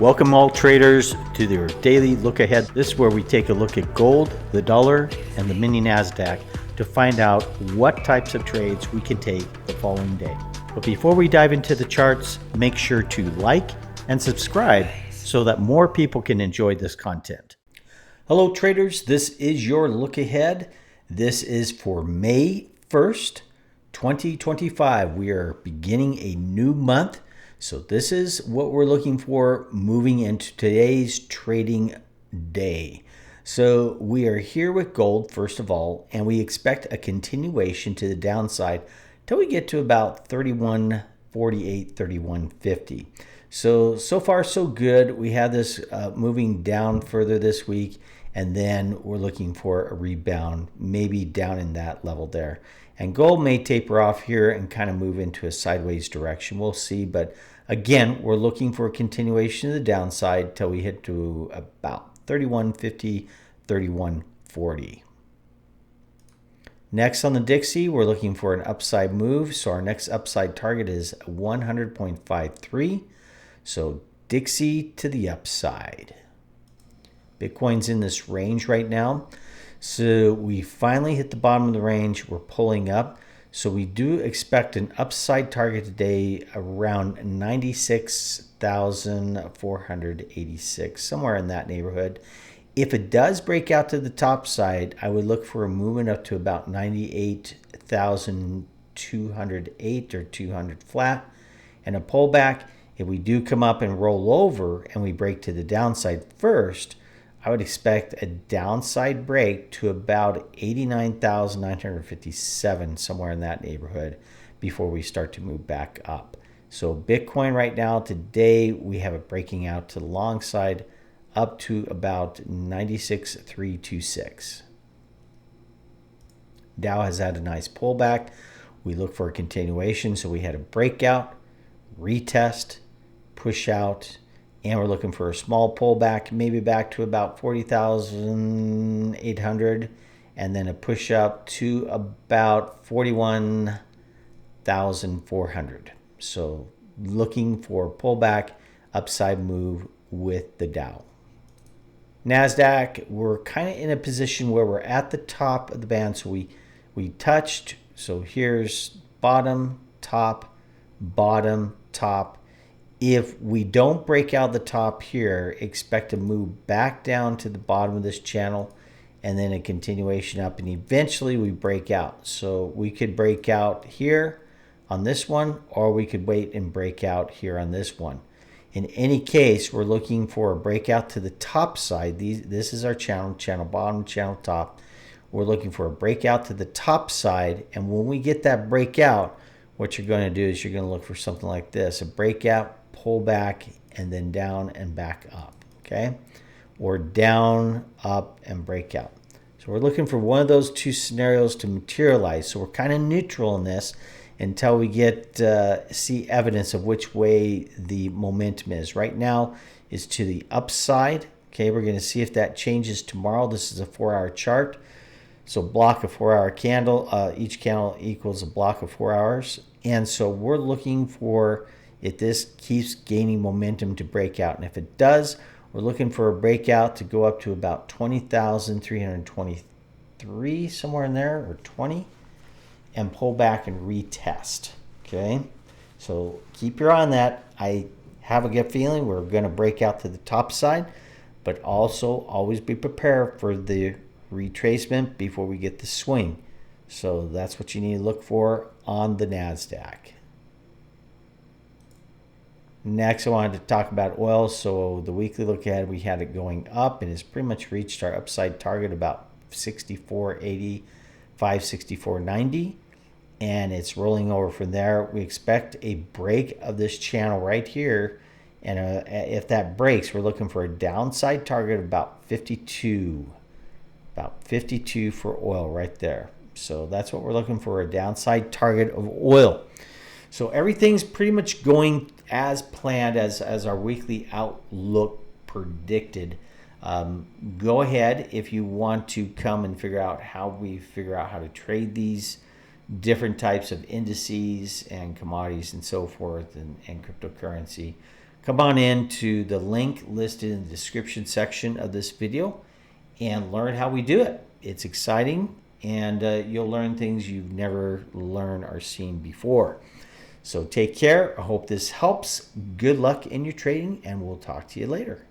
Welcome all traders to their daily look ahead. This is where we take a look at gold, the dollar, and the mini NASDAQ to find out what types of trades we can take the following day. But before we dive into the charts, make sure to like and subscribe so that more people can enjoy this content. Hello traders, this is your look ahead. This is for May 1st, 2025. We are beginning a new month. So this is what we're looking for moving into today's trading day. So we are here with gold, first of all, and we expect a continuation to the downside till we get to about 31.48, 31.50. So far so good. We had this moving down further this week, and then we're looking for a rebound, maybe down in that level there. And gold may taper off here and kind of move into a sideways direction. We'll see. But again, we're looking for a continuation of the downside till we hit to about 31.50, 31.40. Next on the Dixie, we're looking for an upside move. So our next upside target is 100.53. So Dixie to the upside. Bitcoin's in this range right now. So we finally hit the bottom of the range. We're pulling up. So we do expect an upside target today around 96,486, somewhere in that neighborhood. If it does break out to the top side, I would look for a movement up to about 98,208 or 200 flat and a pullback. If we do come up and roll over and we break to the downside first, I would expect a downside break to about 89,957, somewhere in that neighborhood, before we start to move back up. So Bitcoin right now, today, we have it breaking out to the long side up to about 96,326. Dow has had a nice pullback. We look for a continuation. So we had a breakout, retest, push out, and we're looking for a small pullback, maybe back to about 40,800, and then a push up to about 41,400. So looking for a pullback, upside move with the Dow. NASDAQ, we're kind of in a position where we're at the top of the band. So we touched. So here's bottom, top, bottom, top. If we don't break out the top here, expect to move back down to the bottom of this channel and then a continuation up, and eventually we break out. So we could break out here on this one, or we could wait and break out here on this one. In any case, we're looking for a breakout to the top side. This is our channel bottom, channel top. We're looking for a breakout to the top side, and when we get that breakout, what you're going to do is you're going to look for something like this, a breakout, pull back, and then down and back up, okay? Or down, up, and breakout. So we're looking for one of those two scenarios to materialize. So we're kind of neutral in this until we get see evidence of which way the momentum is. Right now is to the upside. Okay, we're going to see if that changes tomorrow. This is a 4-hour chart. So block of 4-hour candle, each candle equals a block of 4 hours. And so we're looking for, if this keeps gaining momentum, to break out. And if it does, we're looking for a breakout to go up to about 20,323, somewhere in there, or 20, and pull back and retest. Okay, so keep your eye on that. I have a gut feeling we're going to break out to the top side, but also always be prepared for the retracement before we get the swing. So that's what you need to look for on the NASDAQ. Next, I wanted to talk about oil. So the weekly look ahead, we had it going up and has pretty much reached our upside target about 64.80, 564.90, and it's rolling over from there. We expect a break of this channel right here, and if that breaks, we're looking for a downside target of about 52 for oil right there. So that's what we're looking for, a downside target of oil. So everything's pretty much going as planned, as our weekly outlook predicted. Go ahead if you want to come and figure out how to trade these different types of indices and commodities and so forth, and cryptocurrency. come on in to the link listed in the description section of this video and learn how we do it. It's exciting, and you'll learn things you've never learned or seen before. So take care. I hope this helps. Good luck in your trading, and we'll talk to you later.